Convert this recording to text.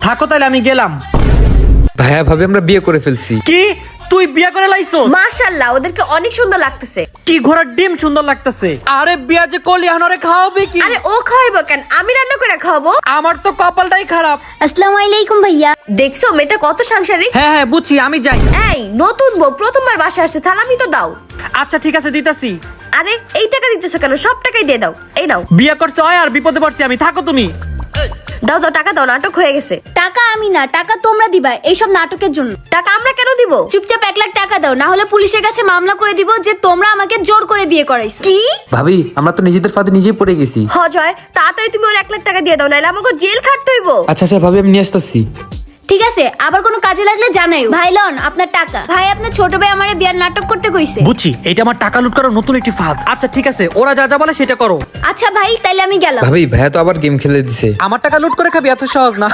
থাকো তাহলে আমি গেলাম। ভাইয়া ভাবে আমরা বিয়ে করে ফেলছি। কি তুই বিয়া করে লাইছো? মাশাআল্লাহ, ওদেরকে অনেক সুন্দর লাগতেছে। কি ঘোড়ার ডিম সুন্দর লাগতেছে। আরে বিয়া যে করলি আনারে খাওয়াবে কি? আরে ও খাওয়াইবো কেন, আমি রান্না করে খাওয়াবো। আমার তো কপালটাই খারাপ। আসসালামু আলাইকুম ভাইয়া। দেখছো মেয়েটা কত সাংসারিক। হ্যাঁ হ্যাঁ বুঝছি, আমি যাই। এই নতুন বউ প্রথমবার বাসায় আসছে, সালামি তো দাও। আচ্ছা ঠিক আছে দিতাছি। আরে এই টাকা দিতেছো কেন, সব টাকাই দিয়ে দাও। এই নাও। বিয়া করছে হয় আর বিপদে পড়ছি আমি, থাকো তুমি। দাও দাও, টাকা দাও, নাটক হয়ে গেছে। টাকা আমি না, টাকা তোমরা দিবা এইসব নাটকের জন্য। টাকা আমরা কেন দিব? চুপচাপ 1 লাখ টাকা দাও, না হলে পুলিশের কাছে মামলা করে দিব যে তোমরা আমাকে জোর করে বিয়ে করাইছো। কি? ভাবি আমরা তো নিজেদের ফাঁদে নিজেই পড়ে গেছি। জয়, তাড়াতাড়ি তুমি ওর 1 লাখ টাকা দিয়ে দাও, নাহলে আমাকে জেল খাটতে হইব। আচ্ছা আচ্ছা ভাবি আমি নিয়ে আসতেছি। ঠিক আছে, আবার কোনো কাজে লাগলে জানাইও। ভাই লন আপনার টাকা। ভাই আপনার ছোট ভাই আমারে বিয়ার নাটক করতে কইছে। বুঝছি, এটা আমার টাকা লুট করার নতুন একটি ফাঁদ। আচ্ছা ঠিক আছে, ওরা যা যা বলে সেটা করো। আচ্ছা ভাই তাইলে আমি গেলাম। ভাবি ভাইয়া তো আবার গেম খেলে দিছে। আমার টাকা লুট করে খাবি এত সহজ না।